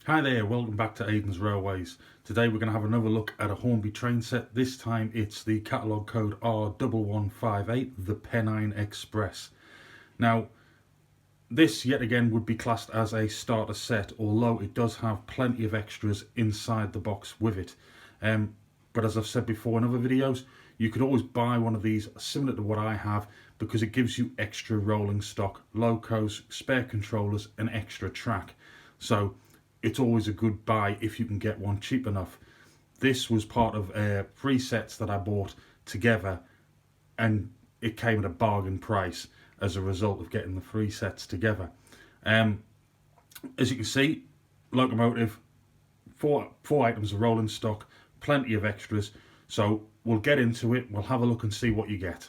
Hi there, welcome back to Aidans Railways. Today we're going to have another look at a Hornby train set. This time it's the catalogue code R1158, the Pennine Express. Now, this yet again would be classed as a starter set, although it does have plenty of extras inside the box with it. But as I've said before in other videos, you could always buy one of these similar to what I have because it gives you extra rolling stock, locos, spare controllers and extra track. So it's always a good buy if you can get one cheap enough. This was part of 3 sets that I bought together, and it came at a bargain price as a result of getting the 3 sets together. As you can see, locomotive, four items of rolling stock, plenty of extras. So we'll get into it, we'll have a look and see what you get.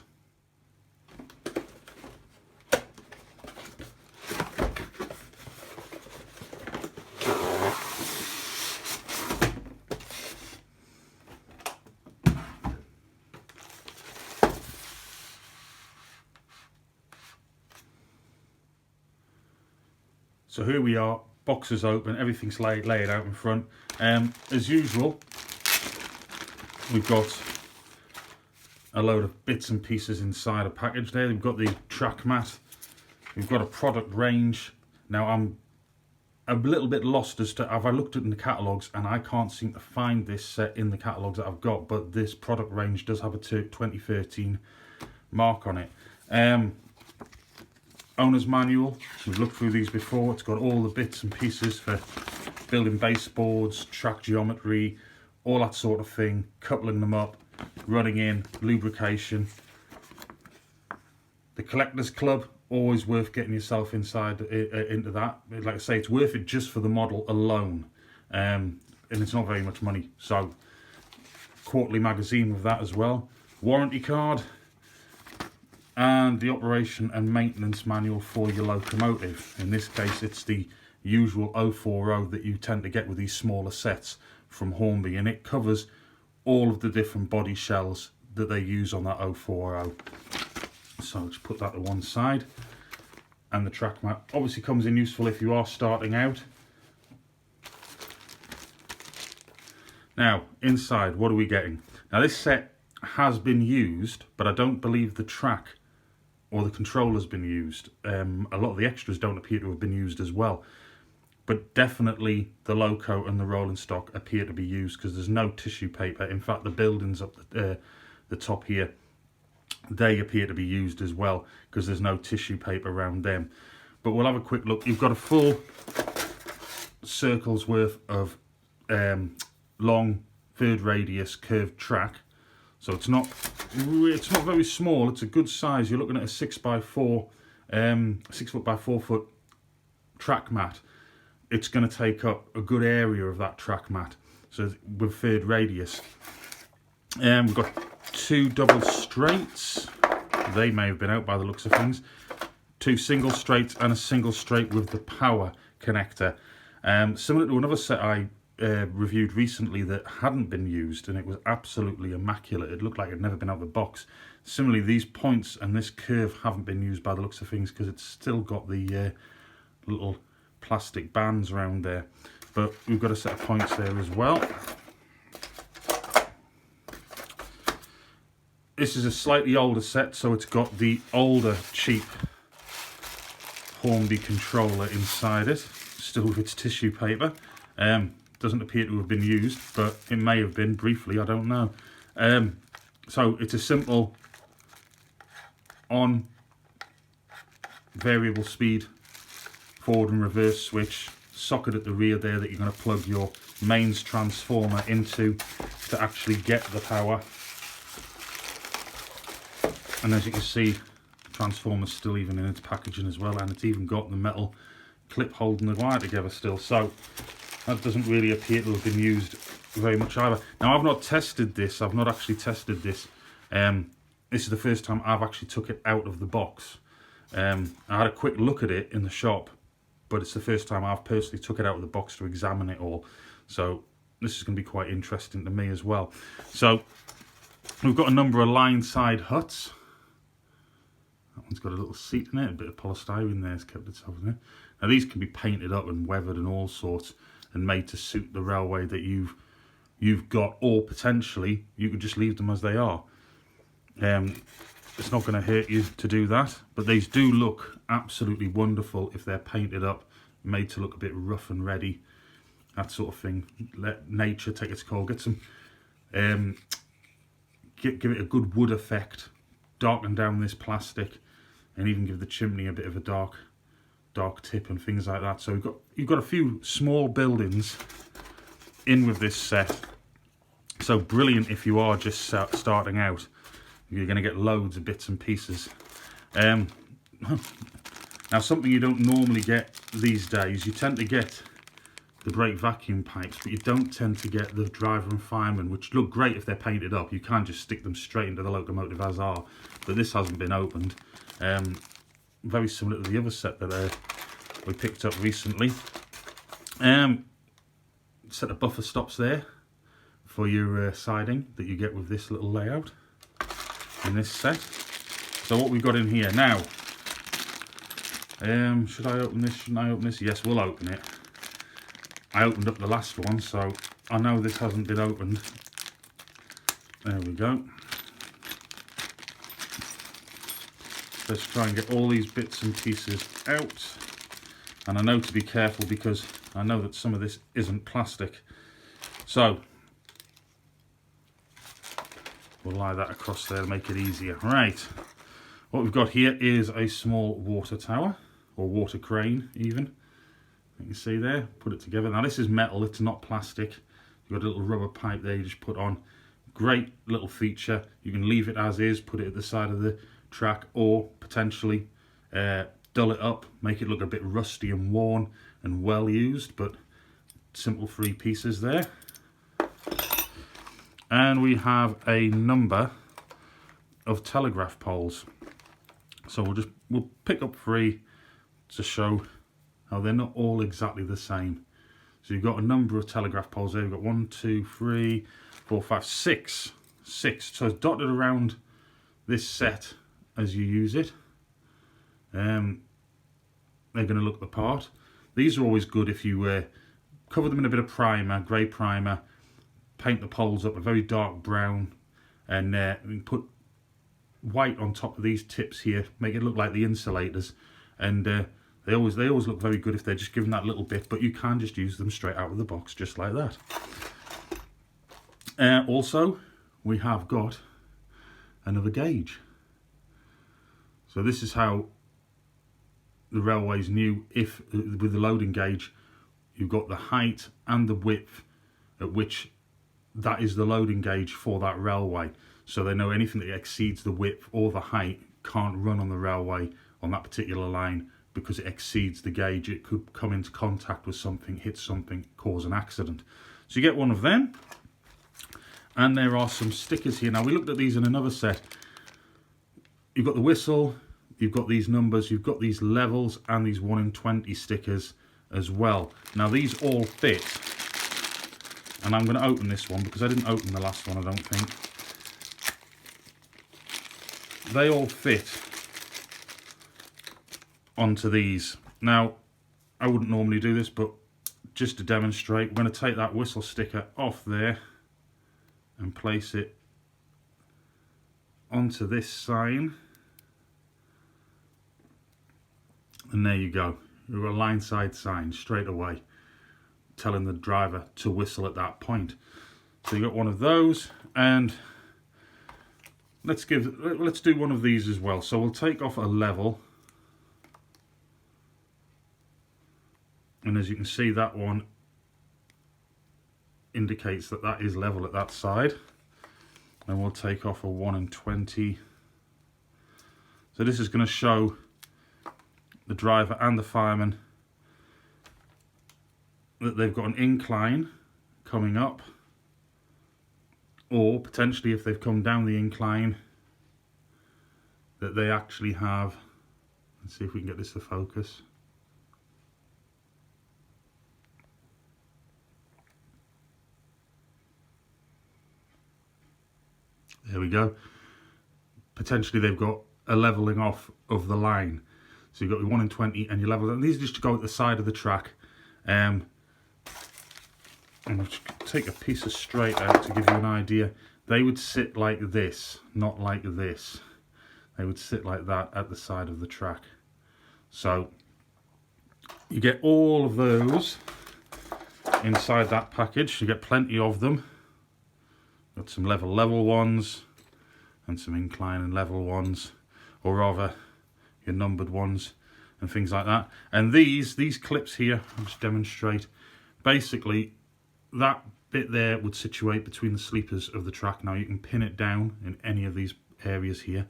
So here we are, boxes open, everything's laid out in front. As usual, we've got a load of bits and pieces inside a package there. We've got the track mat, we've got a product range. Now I'm a little bit lost as to, have I looked at in the catalogues and I can't seem to find this set in the catalogues that I've got, but this product range does have a 2013 mark on it. Owner's manual, we've looked through these before. It's got all the bits and pieces for building baseboards, track geometry, all that sort of thing, coupling them up, running in, lubrication. The Collectors Club, always worth getting yourself inside into that. Like I say, it's worth it just for the model alone, and it's not very much money. So quarterly magazine with that as well, warranty card, and the operation and maintenance manual for your locomotive. In this case it's the usual 040 that you tend to get with these smaller sets from Hornby, and it covers all of the different body shells that they use on that 040. So just put that to one side. And the track mat obviously comes in useful if you are starting out. Now inside, what are we getting? Now this set has been used, but I don't believe the track or the controller's been used. A lot of the extras don't appear to have been used as well, but definitely the loco and the rolling stock appear to be used because there's no tissue paper. In fact, the buildings up the top here, they appear to be used as well because there's no tissue paper around them. But we'll have a quick look. You've got a full circle's worth of long third radius curved track, so it's not very small. It's a good size. You're looking at a 6x4 6 foot by 4 foot track mat. It's going to take up a good area of that track mat, so with third radius. We've got 2 double straights. They may have been out by the looks of things. 2 single straights and a single straight with the power connector. Similar to another set I reviewed recently that hadn't been used, and it was absolutely immaculate. It looked like it had never been out of the box. Similarly, these points and this curve haven't been used by the looks of things because it's still got the little plastic bands around there. But we've got a set of points there as well. This is a slightly older set, so it's got the older, cheap Hornby controller inside it, still with its tissue paper. Doesn't appear to have been used, but it may have been briefly, I don't know. So it's a simple on variable speed forward and reverse switch, socket at the rear there that you're going to plug your mains transformer into to actually get the power. And as you can see, the transformer's still even in its packaging as well, and it's even got the metal clip holding the wire together still. So that doesn't really appear to have been used very much either. Now I've not tested this, I've not actually tested this. This is the first time I've actually took it out of the box. I had a quick look at it in the shop, but it's the first time I've personally took it out of the box to examine it all. So this is going to be quite interesting to me as well. So we've got a number of line side huts. That one's got a little seat in it, a bit of polystyrene there has kept itself in it. Now these can be painted up and weathered and all sorts. and made to suit the railway that you've got, or potentially you could just leave them as they are. It's not going to hurt you to do that, but these do look absolutely wonderful if they're painted up, made to look a bit rough and ready, that sort of thing. Let nature take its call. Get some, give it a good wood effect, darken down this plastic, and even give the chimney a bit of a dark tip and things like that. So you've got a few small buildings in with this set. So brilliant if you are just starting out. You're going to get loads of bits and pieces. Now, something you don't normally get these days, you tend to get the brake vacuum pipes, but you don't tend to get the driver and fireman, which look great if they're painted up. You can't just stick them straight into the locomotive as are, but this hasn't been opened. Very similar to the other set that we picked up recently. Set of buffer stops there for your siding that you get with this little layout in this set. So what we've got in here now, should I open this? Shouldn't I open this? Yes, we'll open it. I opened up the last one, so I know this hasn't been opened. There we go. Let's try and get all these bits and pieces out. And I know to be careful because I know that some of this isn't plastic. So we'll lie that across there to make it easier. Right, what we've got here is a small water tower, or water crane even. You can see there, put it together. Now this is metal, it's not plastic. You've got a little rubber pipe there you just put on. Great little feature. You can leave it as is, put it at the side of the track, or potentially dull it up, make it look a bit rusty and worn and well used, but simple 3 pieces there. And we have a number of telegraph poles. So we'll pick up 3 to show how they're not all exactly the same. So you've got a number of telegraph poles there. You've got 1, 2, 3, 4, 5, 6. 6. So it's dotted around this set as you use it. They're going to look the part. These are always good if you cover them in a bit of primer, grey primer, paint the poles up a very dark brown, and put white on top of these tips here, make it look like the insulators, and they always look very good if they're just given that little bit, but you can just use them straight out of the box just like that. Also, we have got another gauge. So this is how the railways knew if, with the loading gauge, you've got the height and the width at which that is the loading gauge for that railway. So they know anything that exceeds the width or the height can't run on the railway on that particular line because it exceeds the gauge. It could come into contact with something, hit something, cause an accident. So you get one of them. And there are some stickers here. Now we looked at these in another set. You've got the whistle, you've got these numbers, you've got these levels, and these 1 in 20 stickers as well. Now these all fit, and I'm going to open this one because I didn't open the last one, I don't think. They all fit onto these. Now I wouldn't normally do this, but just to demonstrate, we're going to take that whistle sticker off there and place it onto this sign. And there you go. You've got a line side sign straight away telling the driver to whistle at that point. So you got one of those, and let's do one of these as well. So we'll take off a level, and as you can see, that one indicates that that is level at that side. And we'll take off a 1 in 20. So this is going to show the driver and the fireman that they've got an incline coming up, or potentially if they've come down the incline that they actually have, let's see if we can get this to focus. There we go. Potentially they've got a levelling off of the line. So you've got your 1 in 20 and your level, and these just go at the side of the track. and I'll just take a piece of straight out to give you an idea. They would sit like this, not like this. They would sit like that at the side of the track. So you get all of those inside that package. You get plenty of them. Got some level ones and some incline and level ones, or rather your numbered ones and things like that. And these clips here, I'll just demonstrate. Basically, that bit there would situate between the sleepers of the track. Now you can pin it down in any of these areas here.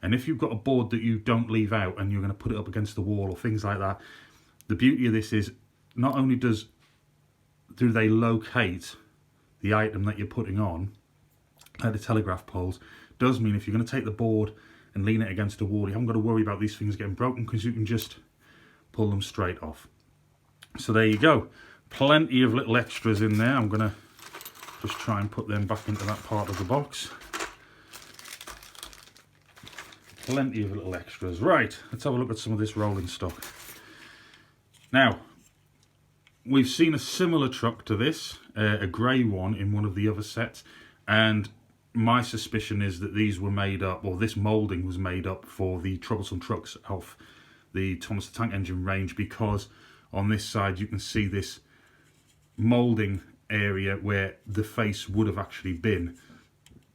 And if you've got a board that you don't leave out and you're going to put it up against the wall or things like that, the beauty of this is not only do they locate the item that you're putting on at the telegraph poles, does mean if you're going to take the board and lean it against a wall, you haven't got to worry about these things getting broken because you can just pull them straight off. So there you go. Plenty of little extras in there. I'm going to just try and put them back into that part of the box. Plenty of little extras. Right, let's have a look at some of this rolling stock. Now, we've seen a similar truck to this, a grey one in one of the other sets, and my suspicion is that these were made up, or this moulding was made up for the troublesome trucks of the Thomas the Tank Engine range, because on this side you can see this moulding area where the face would have actually been,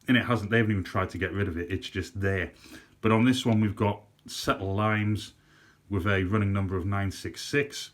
and it hasn't. They haven't even tried to get rid of it, it's just there. But on this one we've got settle limes with a running number of 966.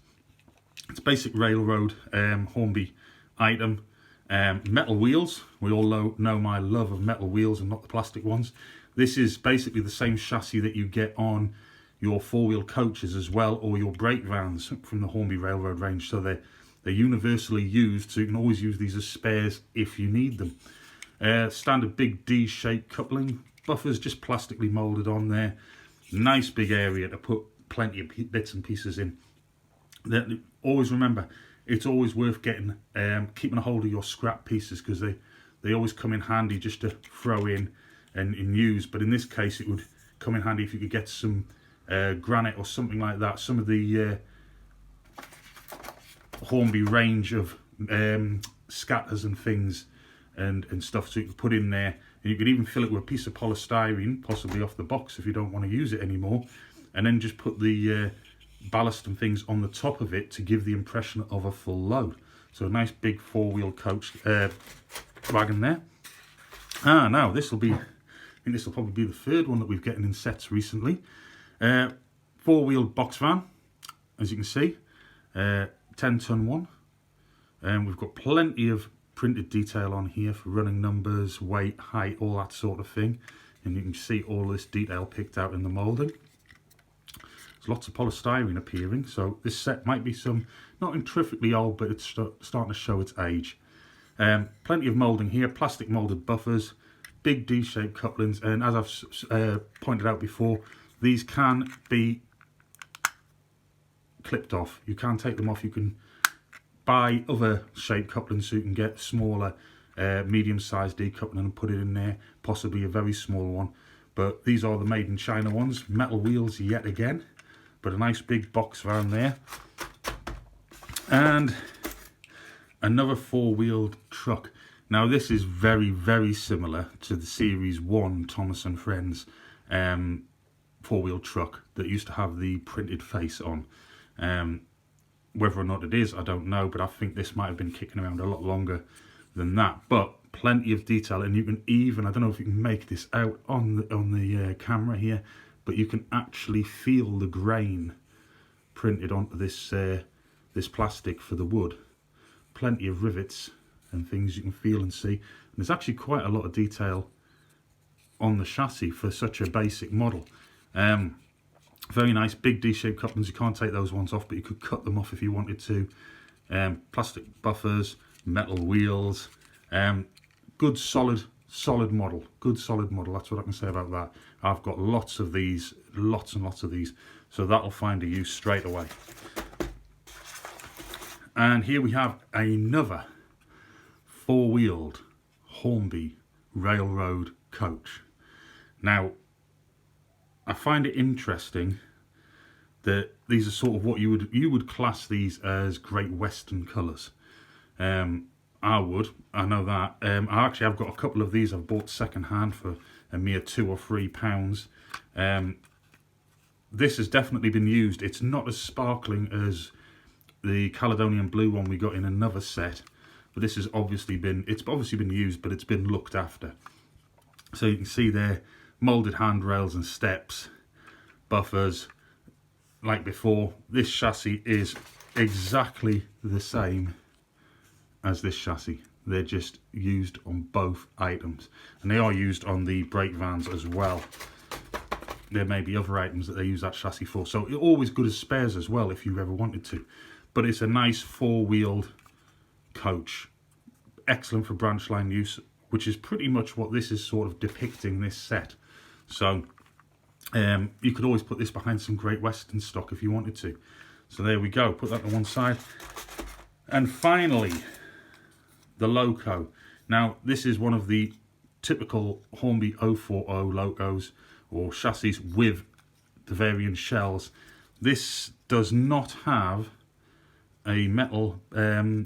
It's basic railroad Hornby item. Metal wheels. We all know my love of metal wheels and not the plastic ones. This is basically the same chassis that you get on your four-wheel coaches as well, or your brake vans from the Hornby Railroad range. So they're universally used, so you can always use these as spares if you need them. Standard big D-shaped coupling. Buffers just plastically moulded on there. Nice big area to put plenty of bits and pieces in. Always remember, it's always worth getting keeping a hold of your scrap pieces, because they always come in handy just to throw in and use. But in this case, it would come in handy if you could get some granite or something like that. Some of the Hornby range of scatters and things and stuff, so you could put in there, and you could even fill it with a piece of polystyrene, possibly off the box if you don't want to use it anymore, and then just put the ballast and things on the top of it to give the impression of a full load. So a nice big four-wheel coach wagon there. Now this will be, I think this will probably be the third one that we've gotten in sets recently. Four-wheeled box van, as you can see, 10-ton one. We've got plenty of printed detail on here for running numbers, weight, height, all that sort of thing. And you can see all this detail picked out in the moulding. There's lots of polystyrene appearing, so this set might be some, not terrifically old, but it's starting to show its age. Plenty of moulding here, plastic moulded buffers, big D-shaped couplings, and as I've pointed out before, these can be clipped off. You can take them off. You can buy other shaped couplings, so you can get smaller, medium-sized decoupling and put it in there, possibly a very small one. But these are the made in China ones. Metal wheels yet again, but a nice big box van there. And another four-wheeled truck. Now this is very, very similar to the Series 1 Thomas & Friends four-wheel truck that used to have the printed face on. Whether or not it is, I don't know, but I think this might have been kicking around a lot longer than that. But plenty of detail, and you can even, I don't know if you can make this out on the camera here, but you can actually feel the grain printed onto this this plastic for the wood. Plenty of rivets and things you can feel and see, and there's actually quite a lot of detail on the chassis for such a basic model. Very nice big D-shaped couplings. You can't take those ones off, but you could cut them off if you wanted to. Plastic buffers, metal wheels. Good solid model. Good solid model. That's what I can say about that. I've got lots of these, lots and lots of these, so that'll find a use straight away. And here we have another four-wheeled Hornby Railroad coach. Now, I find it interesting that these are sort of what you would class these as Great Western colours. I would, I know that. I actually have got a couple of these I've bought second hand for a mere £2 or £3. This has definitely been used. It's not as sparkling as the Caledonian blue one we got in another set, but this has obviously been, it's obviously been used, but it's been looked after. So you can see there, moulded handrails and steps, buffers, like before. This chassis is exactly the same as this chassis. They're just used on both items, and they are used on the brake vans as well. There may be other items that they use that chassis for, so it's always good as spares as well if you ever wanted to. But it's a nice four-wheeled coach, excellent for branch line use, which is pretty much what this is sort of depicting, this set. So you could always put this behind some Great Western stock if you wanted to. So there we go, put that to one side. And finally, the Loco. Now, this is one of the typical Hornby 040 locos or chassis with the variant shells. This does not have a metal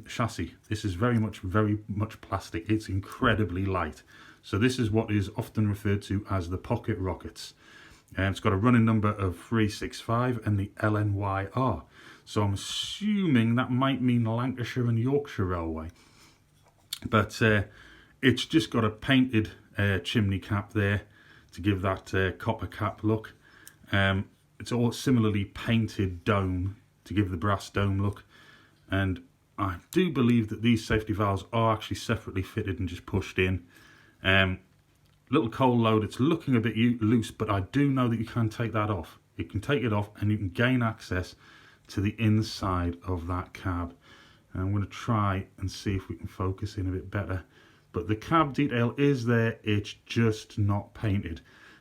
chassis. This is very much plastic. It's incredibly light. So this is what is often referred to as the pocket rockets. It's got a running number of 365 and the L&YR. So I'm assuming that might mean Lancashire and Yorkshire Railway. But it's just got a painted chimney cap there to give that copper cap look. It's all similarly painted dome to give the brass dome look. And I do believe that these safety valves are actually separately fitted and just pushed in. Little coal load, it's looking a bit loose, but I do know that you can take that off. You can take it off and you can gain access to the inside of that cab. And I'm going to try and see if we can focus in a bit better. But the cab detail is there, it's just not painted.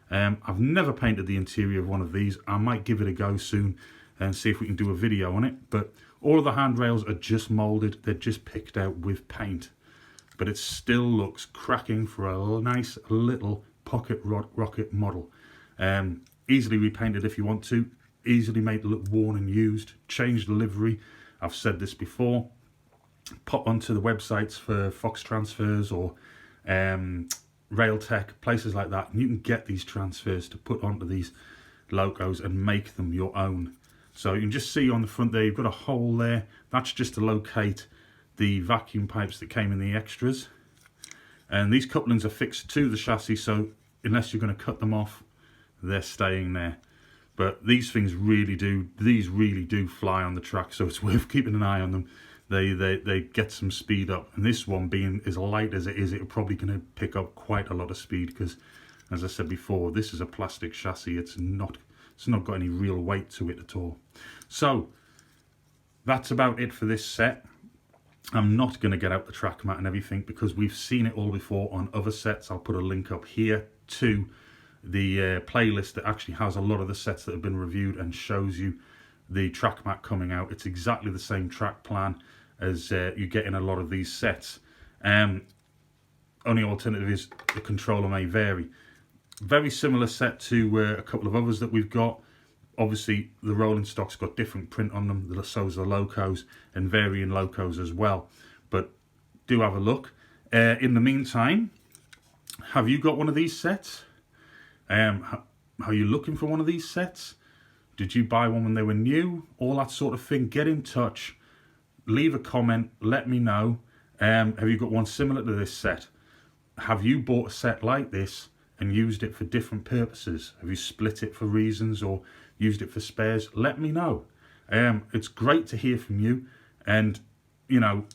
I've never painted the interior of one of these. I might give it a go soon and see if we can do a video on it. But all of the handrails are just moulded, they're just picked out with paint. But it still looks cracking for a nice little pocket rocket model. Easily repainted if you want to, easily made to look worn and used, change the livery. I've said this before. Pop onto the websites for Fox Transfers or Railtech, places like that, and you can get these transfers to put onto these locos and make them your own. So you can just see on the front there, you've got a hole there. That's just to locate the vacuum pipes that came in the extras. And these couplings are fixed to the chassis, so unless you're going to cut them off, they're staying there. But these things really do fly on the track, so it's worth keeping an eye on them. They get some speed up, and this one being as light as it is, it's probably going to pick up quite a lot of speed because, as I said before, this is a plastic chassis. It's not got any real weight to it at all. So that's about it for this set. I'm not going to get out the track mat and everything because we've seen it all before on other sets. I'll put a link up here to the playlist that actually has a lot of the sets that have been reviewed and shows you the track mat coming out. It's exactly the same track plan as you get in a lot of these sets. Only alternative is the controller may vary. Very similar set to a couple of others that we've got. Obviously the rolling stock's got different print on them, so's the locos, and varying locos as well. But do have a look. In the meantime, have you got one of these sets? Are you looking for one of these sets? Did you buy one when they were new? All that sort of thing. Get in touch. Leave a comment. Let me know. Have you got one similar to this set? Have you bought a set like this and used it for different purposes? Have you split it for reasons or used it for spares? Let me know. It's great to hear from you, and you know,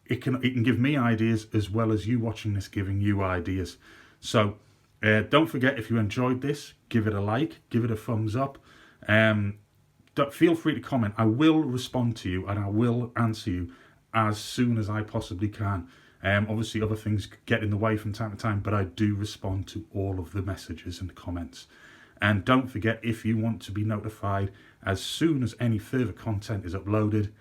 it can give me ideas as well as you watching this giving you ideas. So don't forget, if you enjoyed this, give it a like, give it a thumbs up. Feel free to comment. I will respond to you and I will answer you as soon as I possibly can. Obviously other things get in the way from time to time, but I do respond to all of the messages and comments. And don't forget, if you want to be notified as soon as any further content is uploaded,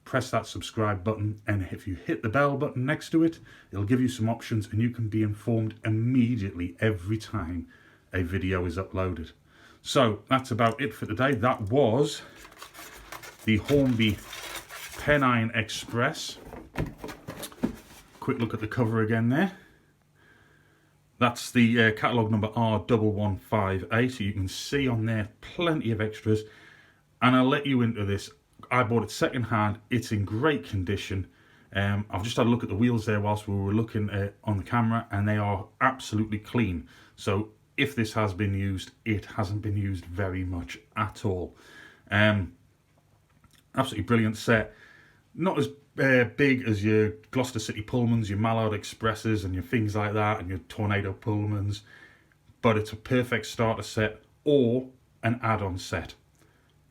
press that subscribe button, and if you hit the bell button next to it, it'll give you some options and you can be informed immediately every time a video is uploaded. So that's about it for today. That was the Hornby Pennine Express. quick look at the cover again there. That's the catalogue number R1158. You can see on there plenty of extras. And I'll let you into this. I bought it second hand. It's in great condition. I've just had a look at the wheels there whilst we were looking on the camera, and they are absolutely clean. So if this has been used, it hasn't been used very much at all. Absolutely brilliant set. Not as big as your Gloucester City Pullmans, your Mallard Expresses and your things like that, and your Tornado Pullmans, but it's a perfect starter set or an add-on set.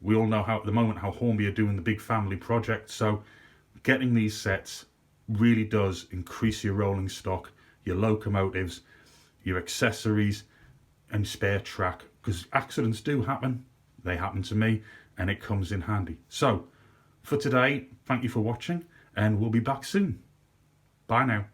We all know how at the moment how Hornby are doing the big family project, so getting these sets really does increase your rolling stock, your locomotives, your accessories and spare track, because accidents do happen. They happen to me, and it comes in handy. So for today, thank you for watching, and we'll be back soon. Bye now.